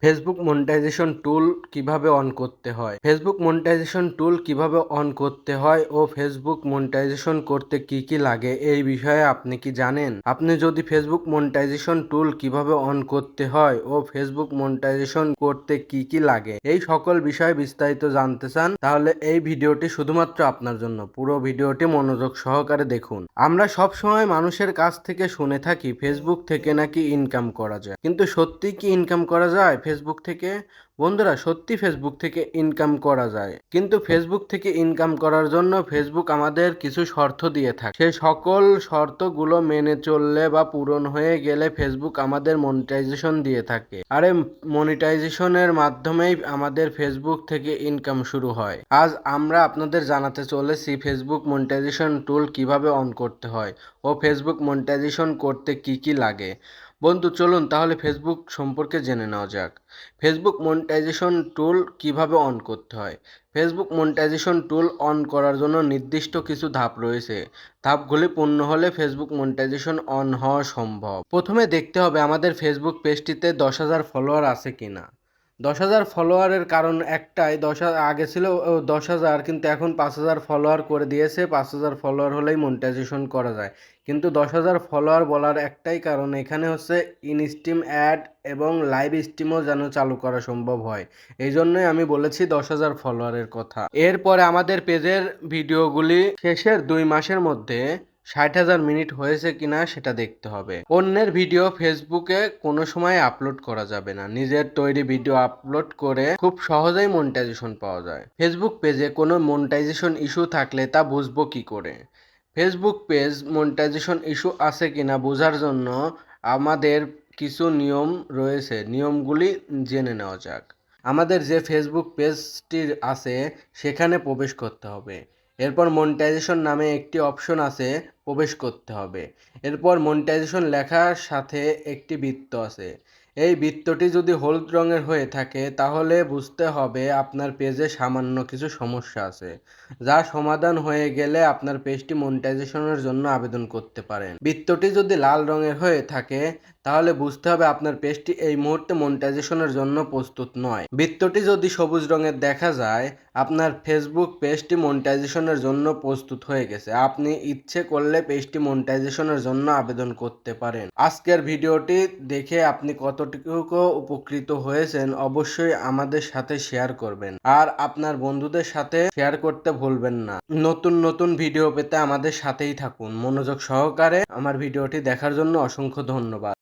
Facebook monetization টুল কিভাবে on করতে হয়? ফেসবুক মনিটাইজেশন টুল কিভাবে অন করতে হয় ও ফেসবুক মনিটাইজেশন করতে কি কি লাগে এই বিষয়ে আপনি কি জানেন? আপনি যদি ফেসবুক মনিটাইজেশন টুল কিভাবে অন করতে হয় ও ফেসবুক মনিটাইজেশন করতে কি কি লাগে এই সকল বিষয়ে বিস্তারিত জানতে চান, তাহলে এই ভিডিওটি শুধুমাত্র আপনার জন্য। পুরো ভিডিওটি মনোযোগ সহকারে দেখুন। আমরা সব সময় মানুষের কাছ থেকে শুনে থাকি ফেসবুক থেকে নাকি ইনকাম করা যায়, কিন্তু সত্যি কি ইনকাম করা যায় ফেসবুক থেকে? বন্ধুরা, সত্যি ফেসবুক থেকে ইনকাম করা যায়, কিন্তু ফেসবুক থেকে ইনকাম করার জন্য ফেসবুক আমাদের কিছু শর্ত দিয়ে থাকে। সেই সকল শর্তগুলো মেনে চললে বা পূরণ হয়ে গেলে ফেসবুক আমাদের মনিটাইজেশন দিয়ে থাকে, আর এই মনিটাইজেশনের মাধ্যমেই আমাদের ফেসবুক থেকে ইনকাম শুরু হয়। আজ আমরা আপনাদের জানাতে চলেছি ফেসবুক মনিটাইজেশন টুল কিভাবে অন করতে হয় ও ফেসবুক মনিটাইজেশন করতে কি কি লাগে। বন্ধু, চলুন তাহলে ফেসবুক সম্পর্কে জেনে নেওয়া যাক। ফেসবুক মনিটাইজেশন টুল কিভাবে অন করতে হয়। ফেসবুক মনিটাইজেশন টুল অন করার জন্য নির্দিষ্ট কিছু ধাপ রয়েছে। ধাপগুলি পূর্ণ হলে ফেসবুক মনিটাইজেশন অন হওয়া সম্ভব। প্রথমে দেখতে হবে আমাদের ফেসবুক পেজটিতে 10,000 ফলোয়ার আছে কিনা। 10,000 ফলোয়ারের কারণ একটাই, আগে ছিল 10,000, কিন্তু এখন 5,000 ফলোয়ার করে দিয়েছে। 5,000 ফলোয়ার হলেই মনিটাইজেশন করা যায়, কিন্তু 10,000 ফলোয়ার বলার একটাই কারণ, এখানে হচ্ছে ইনস্ট্রিম অ্যাড এবং লাইভ স্ট্রিমও যেন চালু করা সম্ভব হয়। এই জন্যই আমি বলেছি 10,000 ফলোয়ারের কথা। এরপরে আমাদের পেজের ভিডিওগুলি শেষের 2 মাসের মধ্যে 60,000 মিনিট হয়েছে কিনা সেটা দেখতে হবে। অন্যের ভিডিও ফেসবুকে কোনো সময় আপলোড করা যাবে না। নিজের তৈরি ভিডিও আপলোড করে খুব সহজেই মনিটাইজেশন পাওয়া যায়। ফেসবুক পেজে কোনো মনিটাইজেশন ইস্যু থাকলে তা বুঝবো কি করে? ফেসবুক পেজ মনিটাইজেশন ইস্যু আছে কিনা বোঝার জন্য আমাদের কিছু নিয়ম রয়েছে, নিয়মগুলি জেনে নেওয়া যাক। আমাদের যে ফেসবুক পেজটি আছে সেখানে প্রবেশ করতে হবে। এরপর মনিটাইজেশন নামে একটি অপশন আছে, প্রবেশ করতে হবে। এরপর মনিটাইজেশন লেখার সাথে একটি বৃত্ত আছে। এই বৃত্তটি যদি হলুদ রঙের হয়ে থাকে তাহলে বুঝতে হবে আপনার পেজে সামান্য কিছু সমস্যা আছে, যা সমাধান হয়ে গেলে আপনার পেজটি মনিটাইজেশনের জন্য আবেদন করতে পারেন। বৃত্তটি যদি লাল রঙের হয়ে থাকে তাহলে বুঝতে হবে আপনার পেজটি এই মুহূর্তে মনিটাইজেশনের জন্য প্রস্তুত নয়। বৃত্তটি যদি সবুজ রঙের দেখা যায়, আপনার ফেসবুক পেজটি মনিটাইজেশনের জন্য প্রস্তুত হয়ে গেছে। আপনি ইচ্ছে করলে পেজটি মনিটাইজেশনের জন্য আবেদন করতে পারেন। আজকের ভিডিওটি দেখে আপনি কতটুকু উপকৃত হয়েছেন অবশ্যই আমাদের সাথে শেয়ার করবেন, আর আপনার বন্ধুদের সাথে শেয়ার করতে ভুলবেন না। নতুন নতুন ভিডিও পেতে আমাদের সাথেই থাকুন। মনোযোগ সহকারে আমার ভিডিওটি দেখার জন্য অসংখ্য ধন্যবাদ।